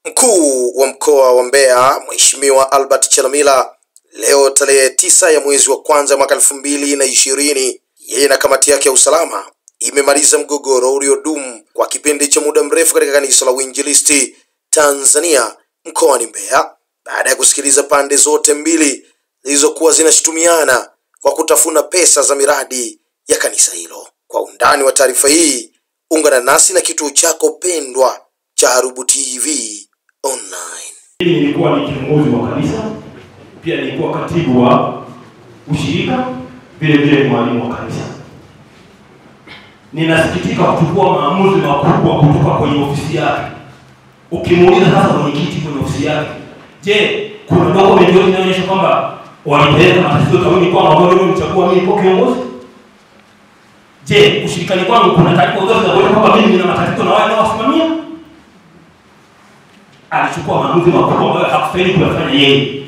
Mkuu wa mkoa wa Mbeya, Mheshimiwa Albert Chalamila, leo tarehe 9 ya mwezi wa kwanza mwaka 2020, yeye na kamati yake ya usalama imemaliza mgogoro uliodumu kwa kipindi cha muda mrefu katika kanisa la Uinjilisti Tanzania mkoani Mbeya, baada ya kusikiliza pande zote mbili zilizokuwa zinashutumiana kwa kutafuna pesa za miradi ya kanisa hilo. Kwa undani wa taarifa hii, ungana nasi na kituo chako pendwa cha Harubu TV Online. Nilikuwa ni kiongozi wa kanisa, pia nilikuwa katibu wa ushirika, vile mwalimu wa kanisa. Ninasikitika kuchukua maamuzi makubwa kutoka kwenye ofisi yake. Ukimuuliza sasa mwenyekiti kwenye ofisi yake, je, kuna document yoyote inaonyesha kwamba walipeleka matatizo kama kwa ambao nimechagua mimi kwa kiongozi? Je, ushirikani kwangu kuna taarifa zote za kuonyesha kwamba mimi nina matatizo na wale nawasimamia? Alichukua maamuzi makubwa ambayo hakustahili kuyafanya yeye.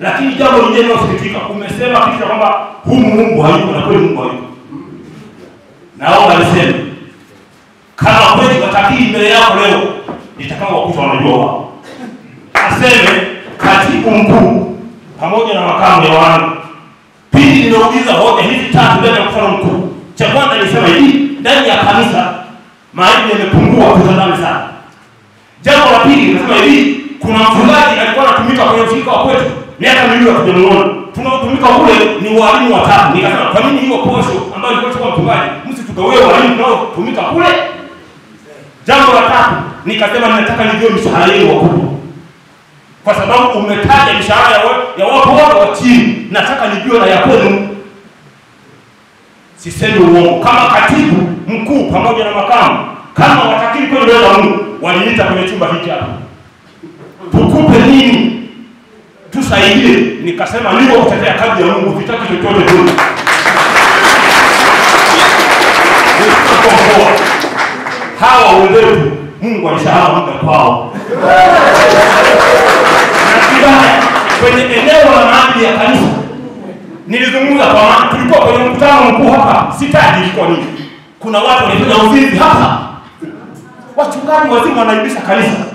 Lakini jambo lingine linalosikitika, umesema kitu kwamba Mungu hayupo, na kweli Mungu hayupo. Naomba niseme, kama kweli watakiri mbele yako leo, nitakao wakuta wanajua wao. Aseme katibu mkuu pamoja na makamu ya wangu. Pili, nimeuliza hoja hizi tatu ndani ya mkutano mkuu. Cha kwanza nisema hivi, ndani ya kanisa maadili yamepungua kutazama sana. Jambo la pili nasema hivi, kuna mchungaji alikuwa anatumika kwenye ushirika wa kwetu miaka miwili hatujamuona. Tunaotumika kule ni walimu watatu. Nikasema kwa nini hiyo posho ambayo ilikuwa kwa mchungaji msitugawie walimu tunaotumika kule? Jambo la tatu nikasema ninataka nijue mshahara wenu wakubwa. Kwa sababu umetaja mshahara ya watu wote wa chini, nataka nijue na ya kwenu. Sisemi uongo. Kama katibu mkuu pamoja na makamu, kama watakiri kweli mbele za Mungu, waliniita kwenye chumba hiki hapa. Tukupe nini? Tusaidie. Nikasema niko kutetea kazi ya Mungu, vitaki chochote tu. Hawa wenzetu Mungu alishahawa muda kwao. Na kibaya kwenye eneo la maadili ya kanisa, nilizungumza kwa maana tulikuwa kwenye mkutano mkuu hapa, sitaji ilikuwa nini. Kuna watu wanafanya uzinzi hapa. Wachungaji wazima wanaibisha kanisa.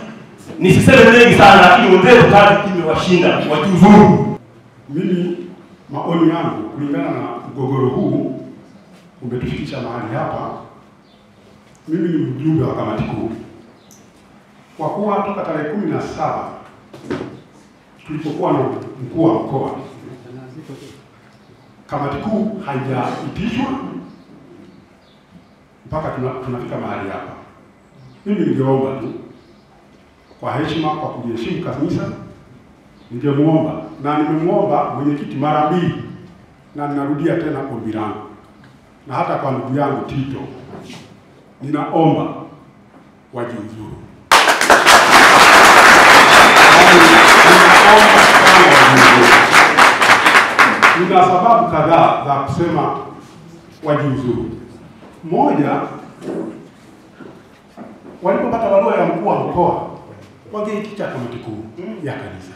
Nisiseme mengi sana, lakini wenzetu kazi imewashinda, wajiuzuru. Mimi maoni yangu kulingana na mgogoro huu umetufikisha mahali hapa. Mimi ni mjumbe wa kamati kuu. Kwa kuwa toka tarehe 17 tulipokuwa na mkuu wa mkoa, kamati kuu haijaitishwa mpaka tunafika mahali hapa. Mimi ningeomba tu kwa heshima, kwa kujiheshimu kanisa, ningemuomba na nimemuomba mwenyekiti mara mbili, na ninarudia tena ombi langu, na hata kwa ndugu yangu Tito, ninaomba wajiuzuru. Nina sababu kadhaa za kusema wajiuzuru. Moja, walipopata barua ya mkuu wa mkoa, wangeitisha kamati kuu ya kanisa.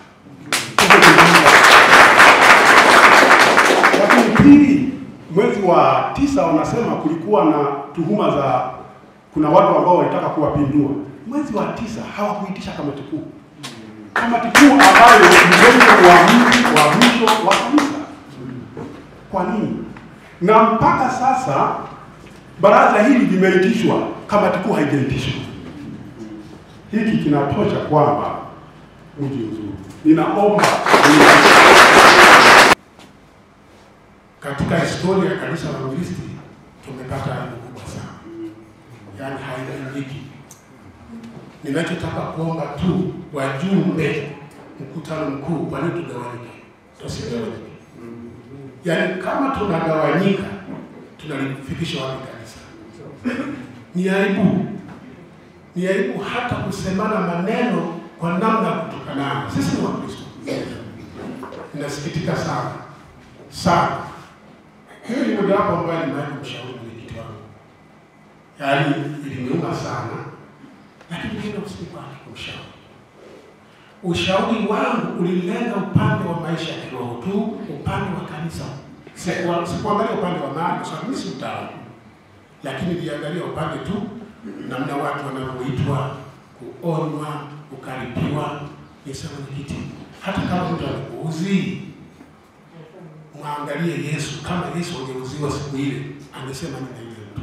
Lakini pili, mwezi wa 9 wanasema kulikuwa na tuhuma za kuna watu ambao walitaka kuwapindua. Mwezi wa 9 hawakuitisha kamati kuu. Kamati kuu ambayo ni mwenendo wa mwisho wa kanisa. Kwa nini? Na mpaka sasa baraza hili limeitishwa, kamati kuu haijaitishwa. Hiki kinatosha kwamba mjiuzuru. Ninaomba katika historia ya kanisa la Uinjilisti tumepata aibu kubwa sana. Yaani haidhihiriki. Ninachotaka kuomba tu wajumbe mkutano mkuu walitugawanyike. Tusigawanyike. Yaani kama tunagawanyika tunalifikisha wapi kanisa? Ni aibu. Ni aibu hata kusemana maneno kwa namna kutukanana. Sisi ni Wakristo. Ninasikitika sana. Sana. Hiyo ni moja wapo ambayo nimewahi kumshauri mwenyekiti wangu. Yaani iliniuma sana. Lakini ndio usiku wake kumshauri. Ushauri wangu ulilenga upande wa maisha ya kiroho tu, upande wa kanisa. Sikuangalia upande wa mali, kwa sababu mimi si mtaalamu. Lakini niliangalia upande tu namna watu wanavyoitwa, kuonywa, ukaripiwa. Nisema mwenyekiti, hata kama mtu anakuuzi, mwangalie Yesu. Kama Yesu angeuziwa siku ile, angesema nini ile mtu?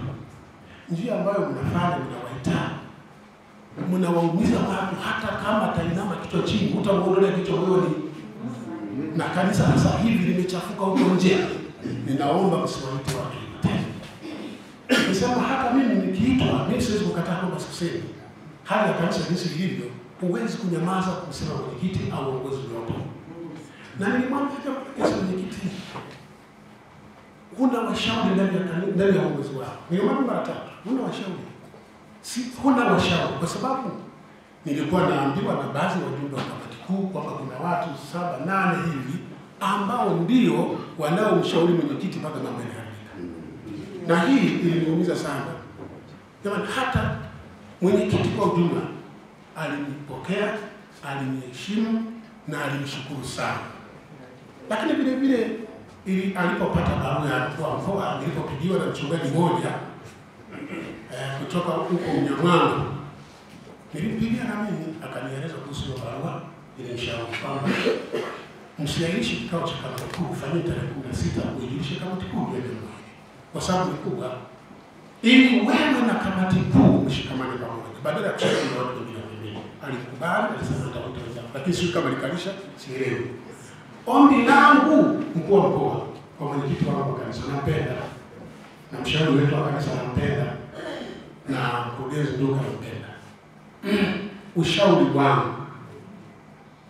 Njia ambayo mnafanya, mnawaita, mnawaumiza watu, hata kama atainama kichwa chini, utamuondolea kichwa moyoni. Na kanisa sasa hivi limechafuka huko nje. Ninaomba msiwaite watu tena. Nisema hata mimi nikiitwa, mimi siwezi kukataa kwamba sikusemi. Hali ya kanisa jinsi ilivyo, huwezi kunyamaza kusema mwenyekiti au uongozi wote. Na nilimwambia kama mwenyekiti, huna washauri ndani ya uongozi wako. Nilimwambia mara 3, huna washauri. Huna washauri kwa sababu nilikuwa naambiwa na baadhi ya wajumbe wa kamati kuu kwamba kuna watu 7-8 hivi ambao ndio wanaomshauri mwenyekiti mpaka mambo yanaharibika. Na hii iliniumiza sana. Jamani, hata mwenyekiti kwa ujumla alinipokea, aliniheshimu na alinishukuru sana. Lakini vile vile alipopata barua ya mkoa, nilipopigiwa na mchungaji mmoja kutoka huko Mnyamwanga, nilimpigia na mimi akanieleza kuhusu barua ile, nishauri kwamba msiaishi kikao cha kamati kuu, fanyeni tarehe 16 uijulishe kamati kuu ya jambo hili, kwa sababu ni kubwa, ili wewe na kamati kuu mshikamane pamoja badala ya kushirikiana watu wengine. Alikubali, alisema nitawaeleza, lakini sio kama likalisha, sielewi. Ombi langu mkuu wa mkoa kwa mwenyekiti wangu wa kanisa, nampenda, na mshauri wetu wa kanisa nampenda, na mkurugenzi ndio nampenda. Ushauri wangu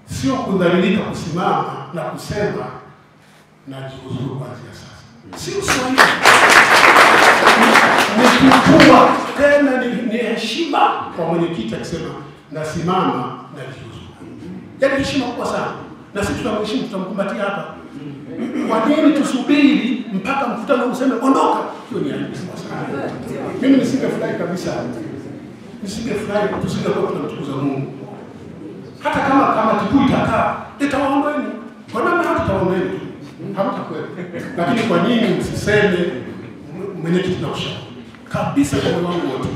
sio kudhalilika kusimama na kusema na jiuzuru kuanzia sasa. Sio swali. Nikikua tena ni heshima kwa mwenyekiti akisema nasimama na jiuzuru. Yaani heshima kubwa sana. Na sisi tunamheshimu, tutamkumbatia hapa. Kwa nini tusubiri mpaka mkutano useme ondoka? Hiyo ni aibu sana. Mimi nisingefurahi kabisa. Nisingefurahi, tusingekuwa tunamtukuza Mungu. Hata kama tipu itakaa, itawaondoeni. Kwa nini hatutawaondoeni? Hamtakwenda. Lakini kwa nini msiseme mwenyekiti na ushauri? Kabisa kwa moyo wangu wote.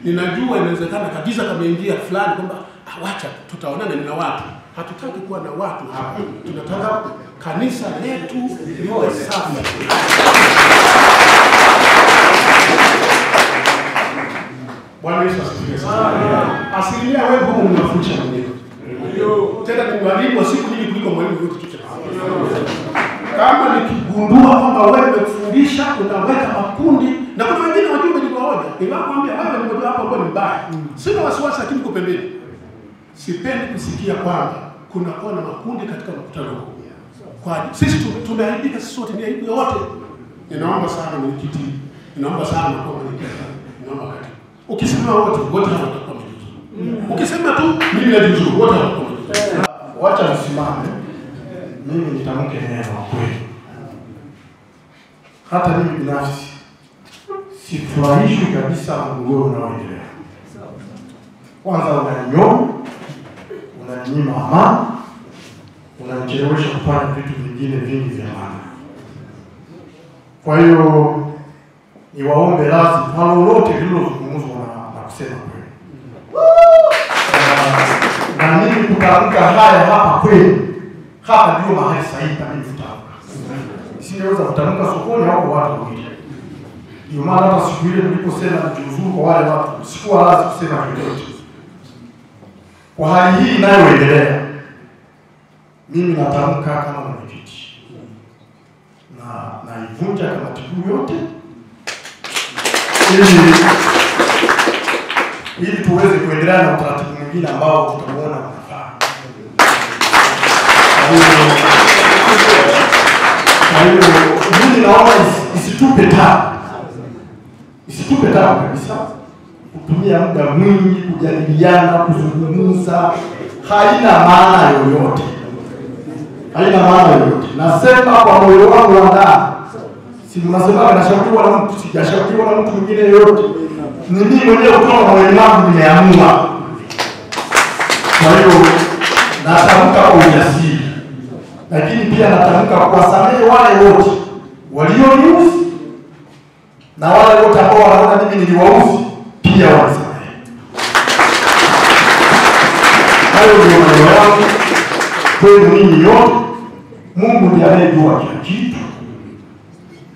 Ninajua inawezekana kabisa kama ingia fulani kwamba awacha tutaonana na watu. Hatutaki kuwa na watu hapa. Tunataka kanisa letu liwe safi. Bwana Yesu asifiwe sana. Asilimia wewe huko unafundisha mwenyewe. Tena ni mwalimu wa siku nyingi kuliko mwalimu yote chochote. Kama nikigundua kwamba wewe umefundisha, unaweka makundi, na kuna wengine wajumbe ni waoja. Ninakwambia wewe ni mmoja wapo ambao ni mbaya. Sina wasiwasi, lakini uko pembeni. Sipendi kusikia kwamba kuna kuwa na makundi katika mkutano huu. Kwa sisi tumeaibika, sisi wote ni aibu yote. Ninaomba sana mwenyekiti, ninaomba sana kwa mwenyekiti, ninaomba kati. Ukisema wote hawatakuwa mwenyekiti. Ukisema tu mimi najiuzuru, wote hawatakuwa mwenyekiti. Wacha nisimame. Mimi nitamke neno kweli. Hata mimi binafsi sifurahishwi kabisa mgogoro unaoendelea. Kwanza unanyoma, unanyima amani, unanichelewesha kufanya vitu vingine vingi vya maana. Kwa hiyo niwaombe radhi kwa lolote lililozungumzwa na kusema kweli. Na mimi kutamka haya hapa kweli. Hapa ndio mahali sahihi pa mimi kutamka. Singeweza kutamka sokoni au kwa watu wengine. Ndio maana hata siku ile niliposema nijiuzuru kwa wale watu, sikuwa lazima kusema chochote. Kwa hali hii inayoendelea, mimi natamka kama mwenyekiti. Na naivunja kamati kuu yote. Ili tuweze kuendelea na utaratibu mwingine ambao tutamuona unafaa. Kwa hiyo mimi naomba isitupe tabu kabisa. Kutumia muda mwingi kujadiliana, kuzungumza, haina maana yoyote. Nasema kwa moyo wangu wa ndani. Si mnasema nashauriwa na mtu, sijashauriwa na mtu mwingine yoyote. Ni mimi mwenyewe kutoka kwa moyo wangu nimeamua. Kwa hiyo natamka kwa ujasiri. Lakini pia natamka kuwasamehe wale wote walioniuzi na wale wote ambao wanaona mimi niliwauzi pia wanisamehe. Hayo ndio maneno yangu kwenu ninyi yote. Mungu ndiye anayejua kila kitu.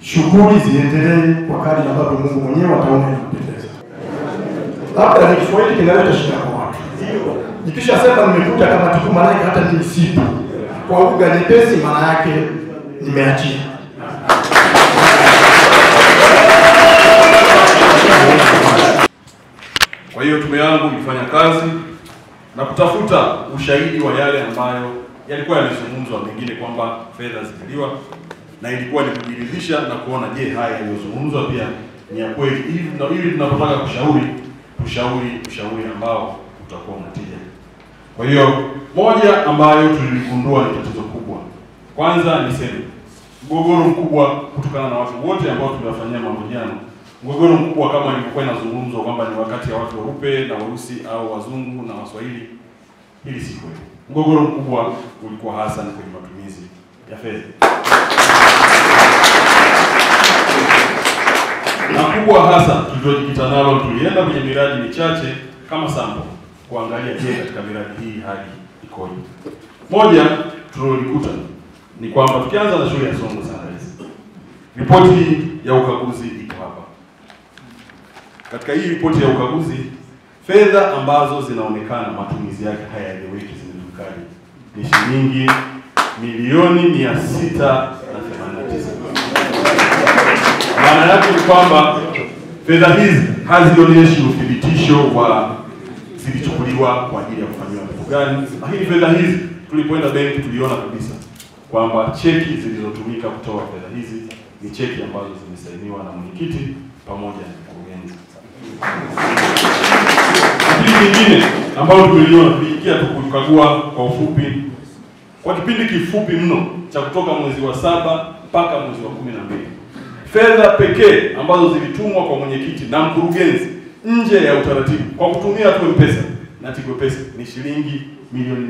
Shughuli ziendelee kwa kadri ambavyo Mungu mwenyewe ataona inapendeza. Labda ni Kiswahili kinaleta shida kwa watu. Nikisha sema nimekuja kama tuku, maana yake hata mimi sipo. Kwa lugha nyepesi, maana yake nimeachia. Kwa hiyo tume yangu ilifanya kazi na kutafuta ushahidi wa yale ambayo yalikuwa yamezungumzwa, mengine kwamba fedha ziliwa, na ilikuwa ni kujiridhisha na kuona je, haya yaliyozungumzwa pia ni ya kweli, ili tunapotaka ushauri ambao utakuwa unatija. Kwa hiyo moja ambayo tuligundua ni tatizo kubwa, kwanza niseme mgogoro mkubwa kutokana na watu wote ambao tumewafanyia mahojiano. Mgogoro mkubwa kama ilikuwa inazungumzwa kwamba ni wakati ya watu weupe na weusi au wazungu na Waswahili, hili si kweli. Mgogoro mkubwa ulikuwa hasa ni kwenye matumizi ya fedha. Na kubwa hasa tuliojikita nalo, tulienda kwenye miradi michache kama sample kuangalia je, katika miradi hii hali ikoje. Moja tulilikuta ni kwamba tukianza na shule ya Songo Sunrise, ripoti ya ukaguzi iko hapa. Katika hii ripoti ya ukaguzi, fedha ambazo zinaonekana matumizi yake hayaeleweki zimejulikana ni shilingi milioni 689. Maana yake ni kwamba fedha hizi hazionyeshi uthibitisho wa zilichukuliwa kwa ajili ya kufanywa kitu gani. Lakini fedha hizi tulipoenda benki tuliona kabisa kwamba cheki zilizotumika kutoa fedha hizi ni cheki ambazo zimesainiwa na mwenyekiti pamoja na mkurugenzi. Kitu kingine ambalo tuliona, tuliingia tukukagua kwa ufupi kwa kipindi kifupi mno cha kutoka mwezi wa 7 mpaka mwezi wa 12. Fedha pekee ambazo zilitumwa kwa mwenyekiti na mkurugenzi nje ya utaratibu kwa kutumia tu M-Pesa na Tigo Pesa ni shilingi milioni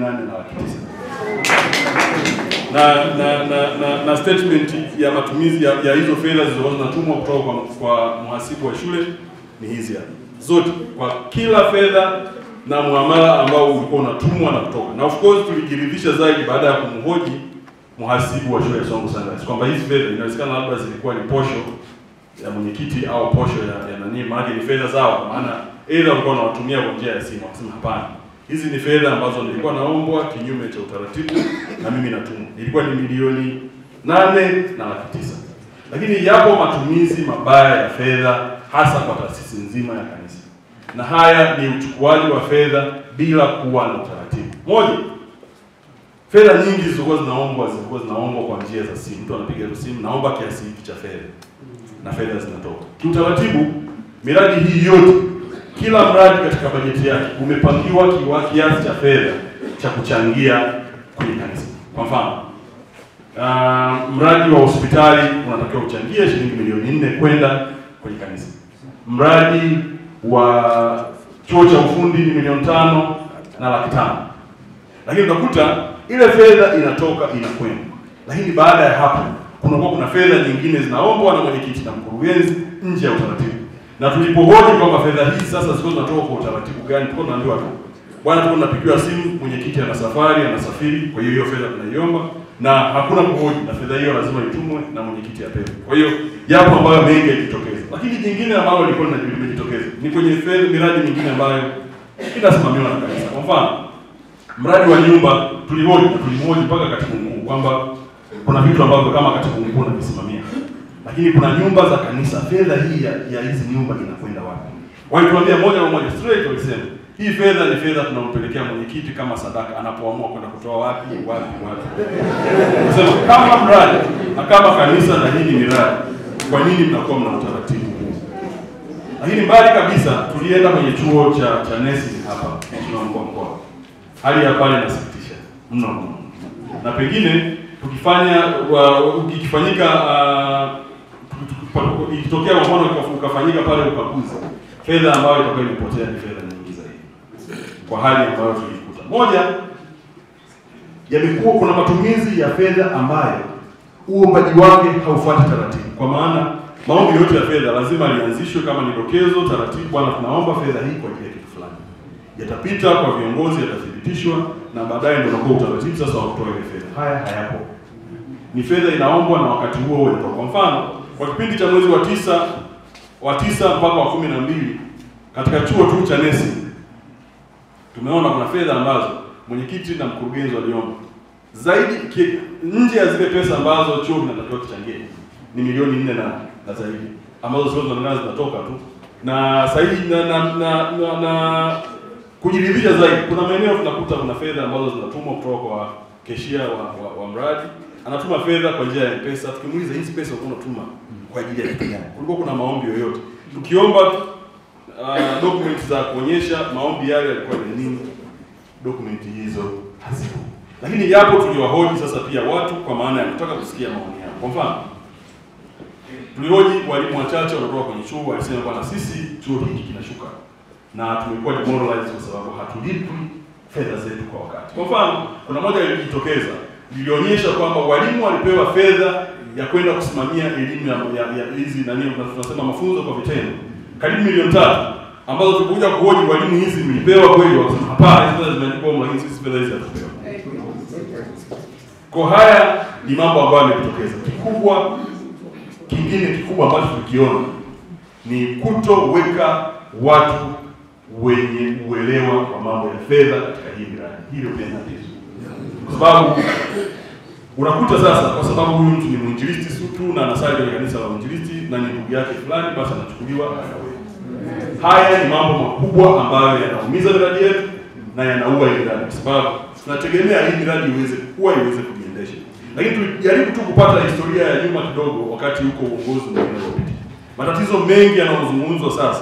8,900,000. Na statement ya matumizi ya hizo fedha zilizokuwa zinatumwa kutoka kwa mhasibu wa shule ni hizi hapa. Zote kwa kila fedha na muamala ambao ulikuwa unatumwa na kutoka. Na of course tulijiridhisha zaidi baada ya kumhoji mhasibu wa shule ya Songo Sunrise kwamba hizi fedha inawezekana labda zilikuwa ni posho ya mwenyekiti au posho ya nani, maana ni fedha zao, maana aidha walikuwa wanawatumia kwa njia ya simu. Akasema hapana, hizi ni fedha ambazo nilikuwa naombwa kinyume cha utaratibu na mimi natumwa. Ilikuwa ni milioni 8,900,000. Lakini yapo matumizi mabaya ya fedha hasa kwa taasisi nzima ya kanisa. Na haya ni uchukuaji wa fedha bila kuwa na utaratibu. Moja, fedha nyingi zilikuwa zinaombwa kwa njia za simu. Mtu anapiga simu, naomba kiasi hiki cha fedha, na fedha zinatoka. Kiutaratibu, miradi hii yote, kila mradi katika bajeti yake umepangiwa kiasi cha fedha cha kuchangia kwenye kanisa. Kwa mfano, mradi wa hospitali unatakiwa uchangie shilingi milioni 4 kwenda kwenye kanisa. Mradi wa chuo cha ufundi ni milioni 5 na 500,000. Lakini utakuta ile fedha inatoka inakwenda. Lakini baada ya hapo kuna fedha nyingine zinaombwa na mwenyekiti na mkurugenzi nje ya utaratibu. Na tulipohoji kwamba fedha hizi sasa zilikuwa zinatoka kwa utaratibu gani, tulikuwa tunaambiwa tu bwana, tulikuwa tunapigiwa simu, mwenyekiti ana safari, anasafiri, kwa hiyo fedha tunaiomba na hakuna kuhoji, na fedha hiyo lazima itumwe na mwenyekiti apewe. Kwa hiyo yapo ambayo mengi yajitokeza. Lakini jingine ambalo lilikuwa linajitokeza ni kwenye fedha, miradi mingine ambayo inasimamiwa na kanisa. Kwa mfano, mradi wa nyumba tulimhoji mpaka katibu mkuu kwamba kuna vitu ambavyo kama katibu mkuu anavisimamia, lakini kuna nyumba za kanisa, fedha hii ya hizi nyumba inakwenda wapi? Walituambia moja kwa moja straight, walisema hii fedha ni fedha tunampelekea mwenyekiti kama sadaka anapoamua kwenda kutoa wapi. Nasema kama mradi na kama kanisa na hii ni miradi, kwa nini mnakuwa mna utaratibu huu? Lakini mbali kabisa tulienda kwenye chuo cha nesi hapa mkoa. Hali ya pale inasikitisha mno. Na pengine ikitokea kwa mfano ukafanyika pale ukaguzi, fedha ambayo itakuwa imepotea ni fedha nyingi zaidi. Kwa hali ambayo tulikuta. Moja, yamekuwa kuna matumizi ya fedha ambayo uombaji wake haufuati taratibu. Kwa maana maombi yote ya fedha lazima lianzishwe kama ni dokezo taratibu, bwana tunaomba fedha hii kwa ajili ya kitu fulani. yatapita kwa viongozi, yatathibitishwa na baadaye ndio unakuwa utaratibu sasa wa kutoa ile fedha. Haya hayapo. Ni fedha inaombwa na wakati huo huo inatoka. Kwa mfano, kwa kipindi cha mwezi wa tisa mpaka wa 12 katika chuo tu cha Nesi tumeona kuna fedha ambazo mwenyekiti na mkurugenzi waliomba zaidi nje ya zile pesa ambazo chuo kinatakiwa kichangie ni milioni 4 na zaidi ambazo sio zinatoka tu. Na zaidi na kujiridhisha zaidi, kuna maeneo tunakuta kuna fedha ambazo zinatumwa kutoka kwa keshia wa mradi, anatuma fedha kwa njia ya pesa. Tukimuuliza hizi pesa unatuma kwa ajili ya kitu gani? Kulikuwa kuna maombi yoyote? Tukiomba documents za kuonyesha maombi yale yalikuwa ni nini, dokumenti hizo hazipo. Lakini yapo tuliwahoji sasa pia watu kwa maana ya kutaka kusikia maoni yao. Kwa mfano, tulihoji walimu wachache wanatoka kwenye chuo, walisema bwana, sisi chuo hiki kinashuka na tumekuwa demoralized kwa sababu hatulipwi fedha zetu kwa wakati. Kwa mfano, kuna moja ilijitokeza, ilionyesha kwamba walimu walipewa fedha ya kwenda kusimamia elimu ya hizi tunasema mafunzo kwa vitendo karibu milioni 3 ambazo tulikuja kuhoji walimu hizi mlipewa kweli, wakasema hapana, hizo zimeandikwa lakini sisi fedha hizi hatupewa. Kwa haya ni mambo ambayo yametokeza. Kingine kikubwa ambacho tukiona ni kutoweka watu wenye uelewa wa mambo ya fedha katika hii miradi. Hilo pia ni tatizo. Kwa sababu unakuta sasa, kwa sababu huyu mtu ni mwinjilisti tu na anasali kwenye kanisa la mwinjilisti na ni ndugu yake fulani, basi anachukuliwa akawe. Haya ni mambo makubwa ambayo yanaumiza miradi yetu na yanaua hii miradi, kwa sababu tunategemea hii miradi iweze kukua, iweze kujiendesha. Lakini tujaribu tu kupata historia ya nyuma kidogo, wakati huko uongozi uliopita. Matatizo mengi yanayozungumzwa sasa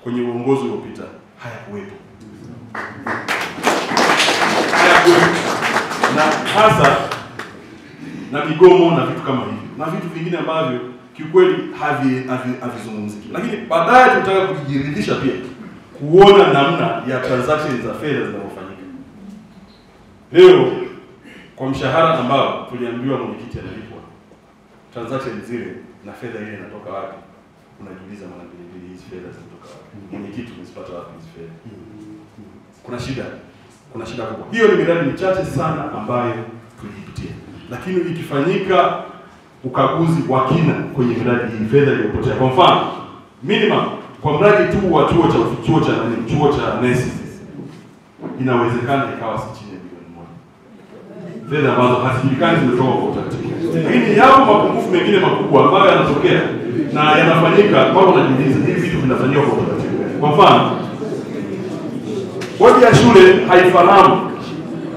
kwenye uongozi uliopita hayakuwepo. Na hasa na migomo na vitu kama hivi na vitu vingine ambavyo kiukweli havizungumziki. Lakini baadaye tunataka kujiridhisha pia kuona namna ya transactions za fedha zinazofanyika. Leo kwa mshahara ambao tuliambiwa mwenyekiti analipwa, transactions zile na fedha ile inatoka wapi? Unajiuliza mara mbili, hizi fedha zinatoka wapi? Mwenyekiti unazipata wapi hizi fedha? Kuna shida kubwa. Hiyo ni miradi michache sana ambayo tulipitia. Lakini ikifanyika ukaguzi wa kina kwenye miradi hii, fedha iliyopotea. Kwa mfano, minimum kwa mradi tu wa chuo cha Nesi inawezekana ikawa si chini ya milioni 1. Fedha ambazo hazijulikani zimetoka kwa utaratibu. Lakini yapo mapungufu mengine makubwa ambayo yanatokea na yanafanyika kwa unajiuliza hivi vitu vinafanywa kwa utaratibu. Kwa mfano, bodi ya shule haifahamu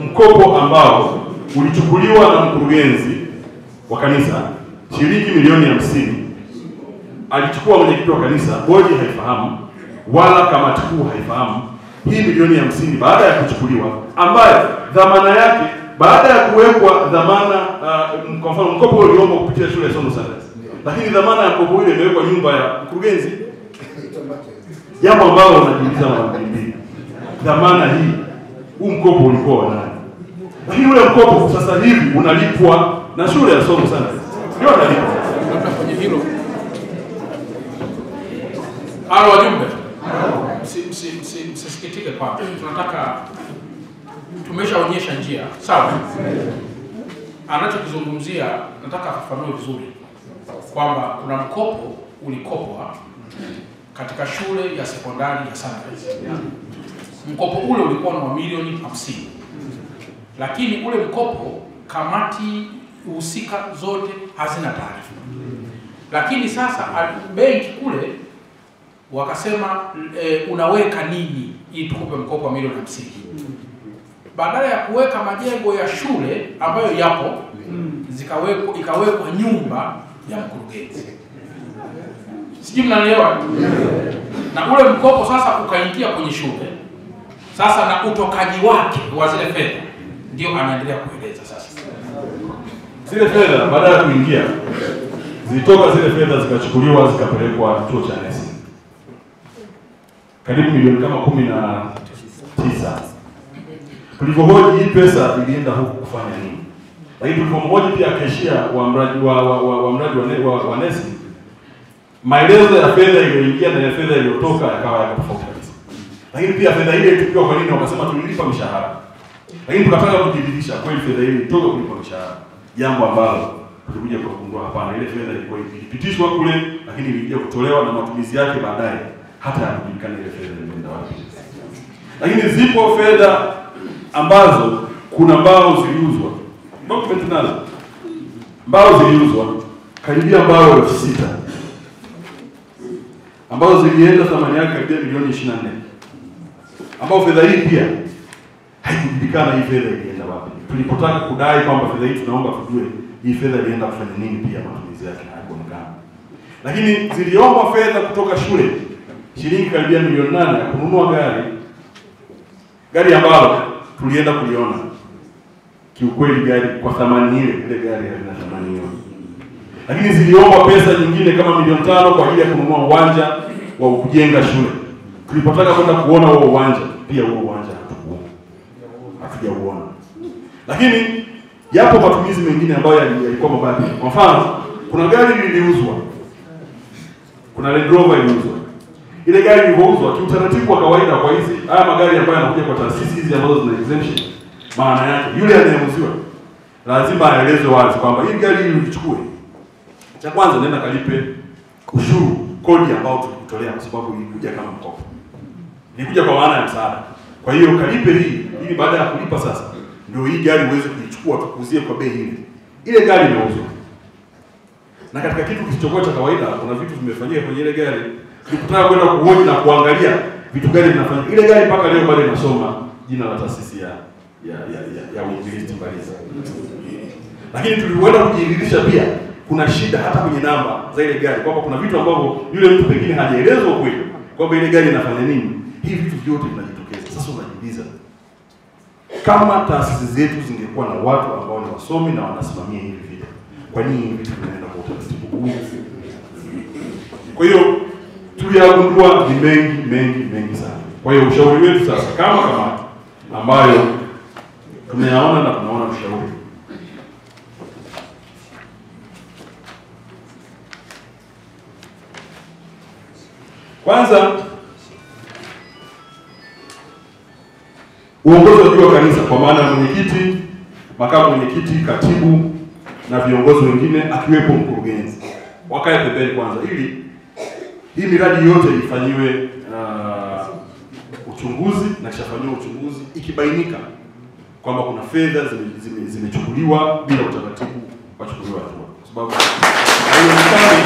mkopo ambao ulichukuliwa na mkurugenzi wa kanisa shilingi milioni 50. Alichukua mwenyekiti wa kanisa, bodi haifahamu wala kamati kuu haifahamu hii milioni 50 baada ya kuchukuliwa, ambayo dhamana yake baada ya kuwekwa dhamana kwa mfano mkopo uliomba kupitia shule ya Somo Sundays, lakini dhamana ya mkopo ile imewekwa nyumba ya mkurugenzi. Jambo ambalo unajiuliza mara mbili, dhamana hii, huu mkopo ulikuwa wa nani? Lakini ule mkopo sasa hivi unalipwa na shule ya Somo Sundays. Ndio analipwa. Kwenye hilo hao wajumbe msisikitike kwanza. Tunataka tumeshaonyesha njia. Sawa. Anachokizungumzia nataka afafanue vizuri kwamba kuna mkopo ulikopwa katika shule ya sekondari ya Sunrise. Mkopo ule ulikuwa na milioni 50. Lakini ule mkopo kamati husika zote hazina taarifa. Lakini sasa benki kule wakasema unaweka nini ili tukupe mkopo wa milioni 50. Badala ya kuweka majengo ya shule ambayo yapo, ikawekwa nyumba ya mkurugenzi. Sijui mnanielewa? Na ule mkopo sasa ukaingia kwenye shule. Sasa na utokaji wake wa zile fedha ndio anaendelea kueleza sasa. Zile fedha baada ya kuingia zilitoka, zile fedha zikachukuliwa zikapelekwa chuo cha Nesi. Karibu milioni kama 19. Tulipohoji hii pesa ilienda huku kufanya nini? Lakini tulipomhoji pia keshia wa mradi wa Nesi, maelezo ya fedha iliyoingia na ya fedha iliyotoka yakawa yako tofauti kabisa. Lakini pia fedha ile ilitupiwa kwa nini? Wakasema tulilipa mishahara. Lakini tukataka kujiridhisha kweli fedha ile ilitoka kulipa mishahara. Jambo ambalo tulikuja kugundua hapana, ile fedha ilikuwa ilipitishwa kule, lakini ilikuja kutolewa na matumizi yake baadaye hata hakujulikana ile fedha imeenda wapi. Lakini zipo fedha ambazo kuna mbao ziliuzwa. Document nazo. Mbao ziliuzwa karibia mbao 6,000 ambazo zilienda thamani yake karibia milioni 24. Ambao fedha hii pia haikujulikana hii fedha ilienda wapi. Tulipotaka kudai kwamba fedha hii tunaomba tujue hii fedha ilienda kufanya nini, pia matumizi yake hayakuonekana. Lakini ziliomba fedha kutoka shule shilingi karibia milioni 8 ya kununua gari ambalo tulienda kuliona. Kiukweli gari kwa thamani ile gari halina thamani hiyo. Lakini ziliomba pesa nyingine kama milioni 5 kwa ajili ya kununua uwanja wa kujenga shule. Tulipotaka kwenda kuona huo uwanja, pia huo uwanja hatujauona. Lakini yapo matumizi mengine ambayo yalikuwa mabaya. Kwa mfano, kuna gari liliuzwa. Kuna Land Rover iliuzwa. Ile gari ilipouzwa kiutaratibu wa kawaida kwa hizi haya magari ambayo yanakuja kwa taasisi hizi ambazo zina exemption, maana yake yule anayeuziwa lazima aelezwe wazi kwamba hii gari hii ulichukue. Cha kwanza nenda kalipe ushuru, kodi ambao tulikutolea kwa sababu ilikuja kama mkopo. Ilikuja kwa maana ya msaada. Kwa hiyo kalipe hii ili baada ya kulipa sasa ndio hii gari uweze kuichukua tukuuzie kwa bei ile. Ile gari imeuzwa. Na katika kitu kisichokuwa cha kawaida kuna vitu vimefanyika kwenye ile gari. Tukitaka kwenda kuhoji na kuangalia vitu gani vinafanyika. Ile gari mpaka leo bado inasoma jina la taasisi ya uinjilisti Mbalizi. Lakini tulipoenda kujiridhisha pia kuna shida hata kwenye namba za ile gari, kwamba kuna vitu ambavyo yule mtu pengine hajaelezwa kweli kwamba ile gari inafanya nini. Hivi vitu vyote vinajitokeza. Sasa unajiuliza, kama taasisi zetu zingekuwa na watu ambao ni wasomi na wanasimamia hivi vitu, kwa nini hivi vitu vinaenda kwa utaratibu huu? Kwa hiyo tuliyagundua ni mengi sana. Kwa hiyo ushauri wetu sasa kama kamati ambayo tumeyaona na tunaona ushauri, kwanza uongozi wa juu wa kanisa kwa maana ya mwenyekiti, makamu mwenyekiti, katibu na viongozi wengine akiwepo mkurugenzi wakae pembeni kwanza, ili hii miradi yote ifanyiwe uchunguzi, na kishafanyiwa uchunguzi ikibainika kwamba kuna fedha zimechukuliwa bila utaratibu wachukuliwa hatua, kwa sababu haiwezekani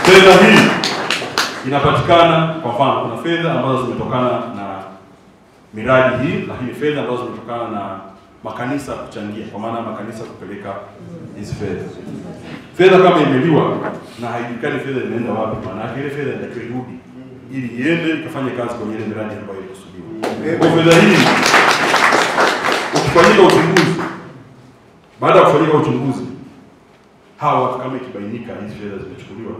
fedha hii inapatikana. Kwa mfano kuna fedha ambazo zimetokana na miradi hii, lakini fedha ambazo zimetokana na makanisa kuchangia, kwa maana makanisa kupeleka hizi fedha. Fedha kama imeliwa na haijulikani fedha imeenda wapi, maana yake ile fedha inatakiwa irudi ili iende ikafanye kazi kwenye ile miradi ambayo ilikusudiwa. Kwa fedha hii ukifanyika uchunguzi, baada ya kufanyika uchunguzi, hawa watu kama ikibainika hizi fedha zimechukuliwa,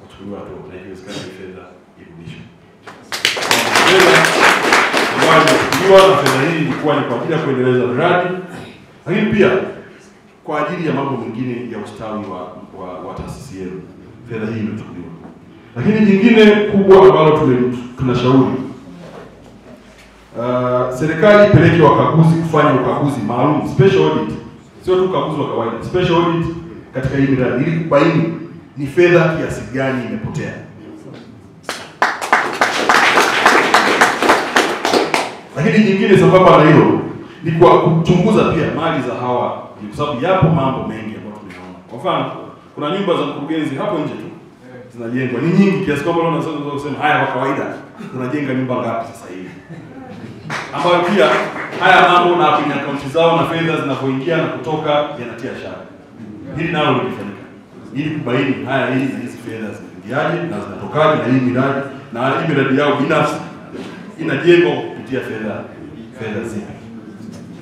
wachukuliwa hatua, na ikiwezekana ile fedha irudishwe. Fedha ambayo imechukuliwa na fedha hii ilikuwa ni kwa ajili ya kuendeleza miradi, lakini pia kwa ajili ya mambo mengine ya ustawi wa taasisi yenu. Fedha hii imechukuliwa. Lakini jingine kubwa ambalo tunashauri, serikali ipeleke wakaguzi kufanya ukaguzi maalum, special audit, sio tu ukaguzi wa kawaida, special audit katika hii miradi ili kubaini ni fedha kiasi gani imepotea. Lakini nyingine sambamba na hilo ni kwa kuchunguza pia mali za hawa, kwa sababu yapo mambo mengi ambayo tumeona. Kwa mfano, kuna nyumba za mkurugenzi hapo nje tu zinajengwa, ni nyingi kiasi kwamba unaweza kusema haya, kwa kawaida tunajenga nyumba ngapi sasa hivi, ambayo pia haya mambo na kwenye akaunti zao na fedha zinapoingia na kutoka yanatia shaka. Hili nalo lifanyika ili kubaini haya, hizi fedha zinaingiaje na zinatokaje, na hii miradi yao binafsi inajengwa kupitia fedha zipi.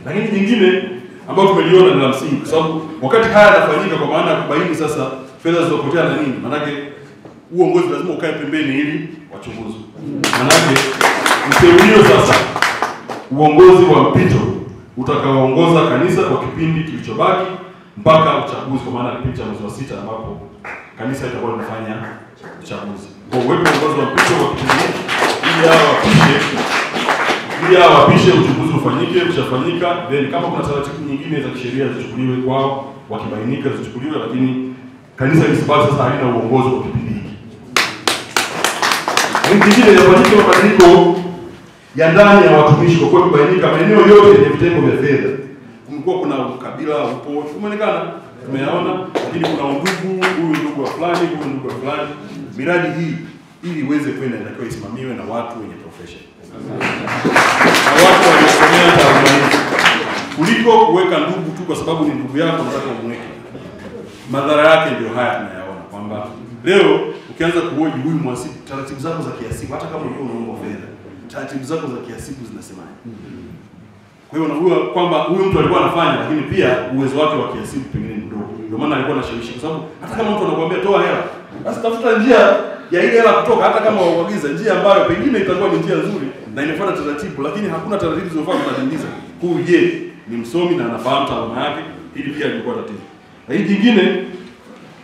Lakini nyingine ambayo tumeliona ni la msingi, kwa sababu wakati haya yanafanyika, kwa maana ya kubaini sasa fedha zilizopotea na nini, manake uongozi lazima ukae pembeni ili wachunguzwe. Manake mteuliwe sasa uongozi wa mpito utakaoongoza kanisa kwa kipindi kilichobaki mpaka uchaguzi, kwa maana kipindi cha mwezi wa 6 ambapo kanisa litakuwa linafanya uchaguzi. Kwa uwepo uongozi wa mpito wa kipindi ili hao wapishe uchunguzi ufanyike. Ukishafanyika, then kama kuna taratibu nyingine za kisheria zichukuliwe kwao, wakibainika zichukuliwe, lakini kanisa lisibaki sasa halina uongozi kwa kipindi hiki. Kingine yafanyike mabadiliko ya ndani ya watumishi kwa kuwa kubainika maeneo yote yenye vitengo vya fedha. Kumekuwa kuna ukabila upo, umeonekana, tumeyaona, lakini kuna undugu, huyu ndugu wa fulani, huyu ndugu wa fulani. Miradi hii ili iweze kwenda inatakiwa isimamiwe na watu wenye profession. Na watu waliosomea taaluma hizi. Kuliko kuweka ndugu tu kwa sababu ni ndugu yako unataka umweke. Madhara yake ndio haya tunayaona kwamba leo ukianza kuhoji huyu mhasibu, taratibu zako za kiasibu, hata kama ulikuwa unaomba fedha, taratibu zako za kiasibu zinasemaje? Kwa hiyo unajua kwamba huyu mtu alikuwa anafanya, lakini pia uwezo wake wa kiasibu pengine ni mdogo. Ndio maana alikuwa anashawishi, kwa sababu hata kama mtu anakuambia toa hela, basi tafuta njia ya ile hela kutoka, hata kama wauagiza njia ambayo pengine itakuwa ni njia nzuri na imefuata taratibu, lakini hakuna taratibu zilizofaa kutadindiza. Huyu je, ni msomi na anafahamu taaluma yake? Hili pia lilikuwa tatizo. Na hii jingine,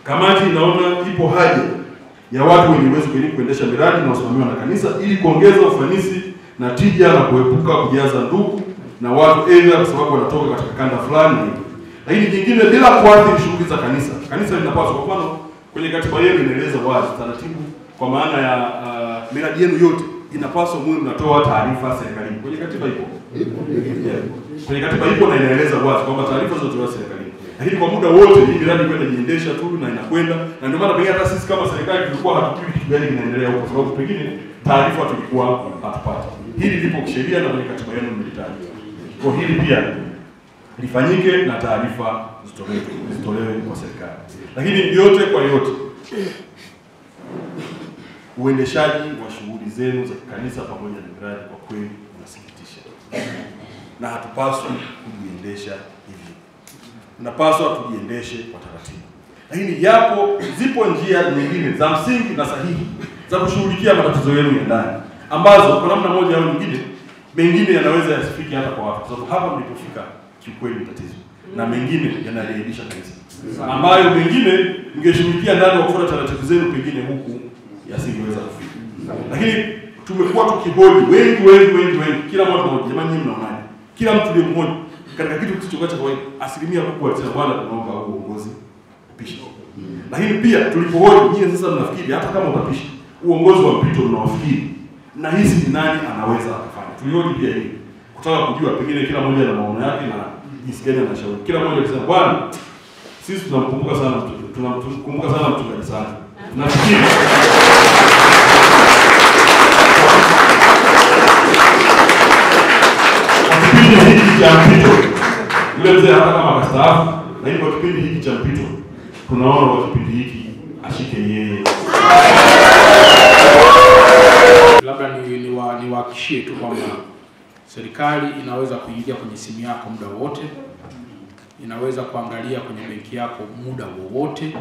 kamati inaona ipo haja ya watu wenye uwezo kuendesha miradi na usimamizi na kanisa ili kuongeza ufanisi na tija na kuepuka kujaza ndugu na watu aidha kwa sababu wanatoka katika kanda fulani. Lakini jingine, bila kuathiri shughuli za kanisa. Kanisa linapaswa, kwa mfano kwenye katiba yenu inaeleza wazi taratibu kwa maana ya miradi yenu yote inapaswa muwe mnatoa taarifa serikalini. Kwenye katiba ipo. Kwenye katiba ipo na inaeleza wazi kwamba taarifa zote za serikalini. Lakini kwa muda wote hii miradi kwenda jiendesha tu na inakwenda, na ndio maana pengine hata sisi kama serikali tulikuwa hatujui kitu gani kinaendelea huko, sababu pengine taarifa tulikuwa hatupati. Hili lipo kisheria na kwenye katiba yenu mlitaji. Kwa hili pia lifanyike na taarifa zitolewe kwa serikali. Lakini yote kwa yote, uendeshaji wa shughuli zenu za kanisa pamoja na miradi kwa kweli unasikitisha. Na hatupaswi kujiendesha hivi. Tunapaswa tujiendeshe kwa taratibu. Lakini zipo njia nyingine za msingi na sahihi za kushughulikia matatizo yenu ya ndani, ambazo kwa namna moja au nyingine mengine yanaweza yasifike hata kwa watu, kwa sababu hapa mlipofika kiukweli tatizo, na mengine yanaliaibisha kanisa, ambayo mengine mngeshughulikia ndani wa kufuata taratibu zenu, pengine huku yasingeweza kufika. Lakini tumekuwa tukihoji wengi, kila mmoja mmoja, jamani nyinyi mnaonaje? Kila mtu ndiye mmoja katika kitu kisichokuwa cha kawaida, asilimia kubwa alisema bwana tunaomba uongozi upishe. Lakini pia tulipohoji, nyinyi sasa mnafikiri hata kama utapisha uongozi wa mpito mnaofikiri na hizi ni nani anaweza akafanya? Tulihoji pia hili kutaka kujua pengine kila mmoja na maono yake na jinsi gani anashauri. Kila mmoja alisema bwana, sisi tunamkumbuka sana mchungaji sana. Tunafikiri kipindi hiki cha mpito, yule mzee hata kama akastaafu, lakini kwa kipindi hiki cha mpito tunaona kwa kipindi hiki ashike yeye. Labda niwahakikishie tu kwamba serikali inaweza kuingia kwenye simu yako muda wowote, inaweza kuangalia kwenye benki yako muda wowote,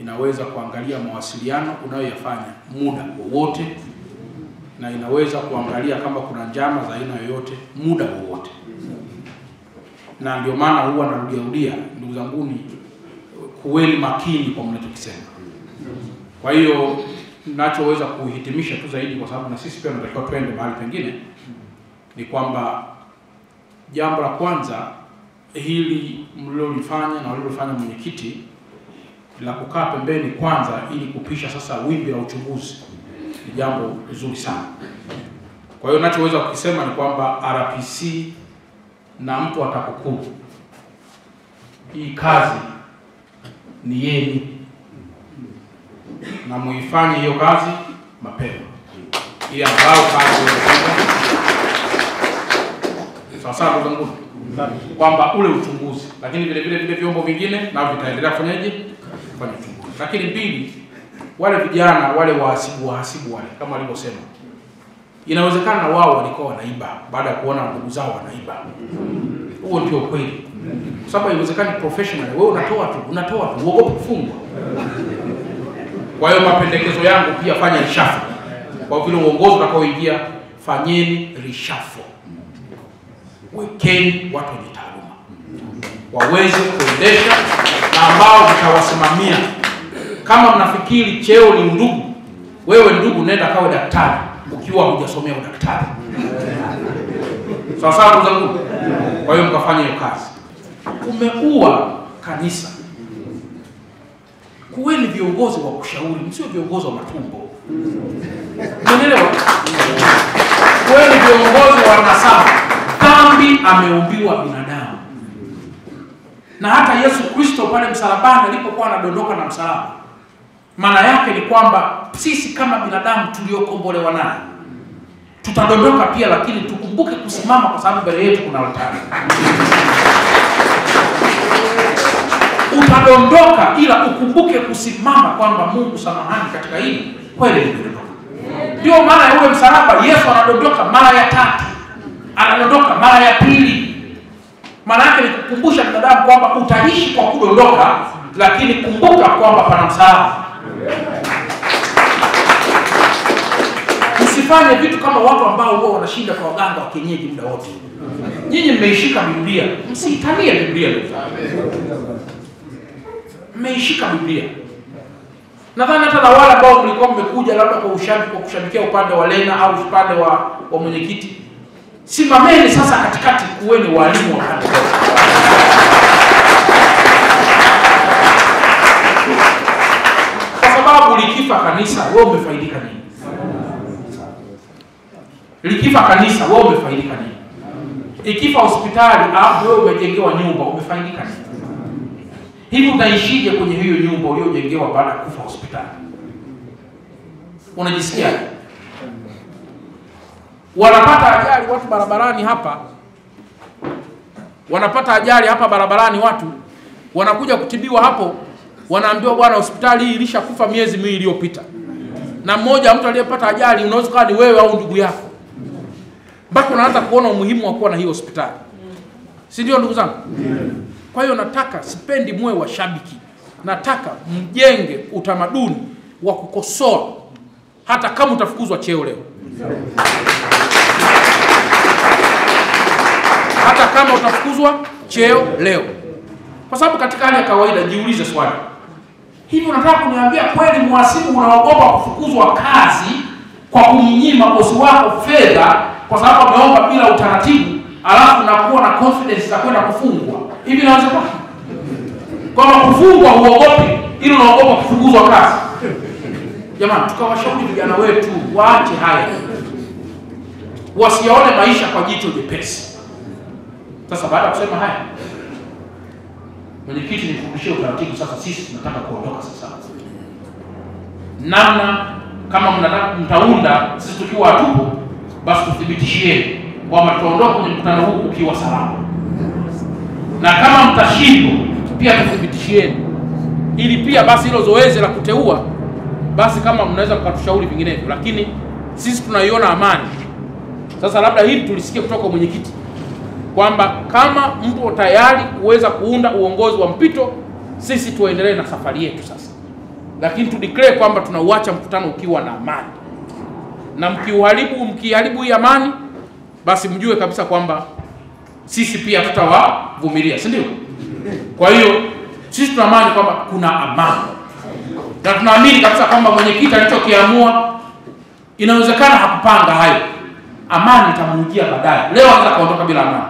inaweza kuangalia mawasiliano unayoyafanya muda wowote, na inaweza kuangalia kama kuna njama za aina yoyote muda wowote. Na ndio maana huwa narudia, ndugu zanguni, kuweni makini kwa mnachokisema. Kwa hiyo ninachoweza kuhitimisha tu zaidi, kwa sababu na sisi pia tunatakiwa twende mahali pengine, ni kwamba jambo la kwanza hili mlilolifanya na walilofanya mwenyekiti la kukaa pembeni kwanza ili kupisha sasa wimbi la uchunguzi ni jambo zuri sana. Kwa hiyo ninachoweza kukisema ni kwamba RPC na mtu wa TAKUKURU, hii kazi ni yenu na muifanye hiyo kazi mapema ili ambao kazi sasa ndugu kwamba ule uchunguzi, lakini vile vyombo vingine nao vitaendelea kufanyaje kufanya uchunguzi. Lakini pili, wale vijana wale wahasibu wale kama walivyosema, inawezekana na wao walikuwa wanaiba baada ya kuona ndugu zao wanaiba. Huo ndio kweli, kwa sababu haiwezekani professional wewe unatoa tu uogope kufungwa. Kwa hiyo mapendekezo yangu pia, fanya reshuffle. Kwa vile uongozi utakaoingia, fanyeni reshuffle. Wekeni watu wenye taaluma waweze kuendesha na ambao watawasimamia. Kama mnafikiri cheo ni ndugu, wewe ndugu nenda kawe daktari. Ukiwa ukiwa hujasomea udaktari. Sawa sawa ndugu zangu. Kwa hiyo mkafanya hiyo kazi. Umeua kanisa. Kuweni viongozi wa kushauri, msio viongozi wa matumbo. Umeelewa? Kuweni viongozi wa nasaba. Dhambi ameumbiwa binadamu. Na hata Yesu Kristo pale msalabani alipokuwa anadondoka na msalaba, maana yake ni kwamba sisi kama binadamu tuliokombolewa naye tutadondoka pia, lakini tukumbuke kusimama kwa sababu mbele yetu kuna altari. Utadondoka ila ukumbuke kusimama kwamba Mungu samahani katika hili kweli nimedondoka. Ndio maana ya ule msalaba Yesu anadondoka mara ya 3. Anadondoka mara ya 2. Maana yake ni kukumbusha binadamu kwamba utaishi kwa kudondoka, lakini kumbuka kwamba pana msalaba. Usifanye vitu kama watu ambao huwa wanashinda kwa waganga wa kienyeji muda wote. Nyinyi mmeishika Biblia, msiitanie Biblia. Mmeishika Biblia. Nadhani hata na wale ambao mlikuwa mmekuja labda kwa kushabikia upande wa Lena au upande wa mwenyekiti, simameni sasa katikati, kuweni walimu wa kanisa. Kwa sababu likifa kanisa, wewe umefaidika nini? Likifa kanisa, wewe umefaidika nini? Ikifa hospitali, wewe umejengewa nyumba, umefaidika nini? Hivi utaishije kwenye hiyo nyumba uliyojengewa baada ya kufa hospitali? Unajisikia? Wanapata ajali watu barabarani hapa. Wanapata ajali hapa barabarani watu. Wanakuja kutibiwa hapo. Wanaambiwa bwana, hospitali hii ilishakufa miezi 2 iliyopita. Na mmoja mtu aliyepata ajali unaweza kuwa ni wewe au ndugu yako. Mpaka unaanza kuona umuhimu wa kuwa na hiyo hospitali. Si ndio ndugu zangu? Kwa hiyo nataka, sipendi muwe washabiki. Nataka mjenge utamaduni wa kukosoa hata kama utafukuzwa cheo leo. Hata kama utafukuzwa cheo leo. Kwa sababu katika hali ya kawaida, jiulize swali. Hivi unataka kuniambia kweli mhasibu unaogopa kufukuzwa kazi kwa kumnyima bosi wako fedha kwa sababu ameomba bila utaratibu, alafu unakuwa na confidence za kwenda kufungwa? Hivi inawezekana? Kama kufungwa huogopi, ili unaogopa kufukuzwa kazi? Jamani, tukawashauri vijana wetu waache haya. Wasione maisha kwa jicho jepesi. Sasa baada ya kusema haya, mwenyekiti nifundishie utaratibu sasa. Sisi tunataka kuondoka sasa. Namna kama mtaunda sisi tukiwa hatupo, basi tuthibitishieni kwamba tutaondoka kwenye mkutano huu ukiwa salama. Na kama mtashindwa pia tuthibitishieni, ili pia basi hilo zoezi la kuteua, basi kama mnaweza mkatushauri vinginevyo, lakini sisi tunaiona amani. Sasa labda hili tulisikia kutoka kwa mwenyekiti kwamba kama mpo tayari kuweza kuunda uongozi wa mpito, sisi tuendelee na safari yetu sasa. Lakini tu declare kwamba tunauacha mkutano ukiwa na amani. Na mkiharibu hii amani, basi mjue kabisa kwamba sisi pia tutawavumilia, si ndio? Kwa hiyo sisi tunaamini kwamba kuna amani. Na tunaamini kabisa kwamba mwenyekiti alichokiamua inawezekana hakupanga hayo. Amani itamujia baadaye. Leo anaweza kuondoka bila amani.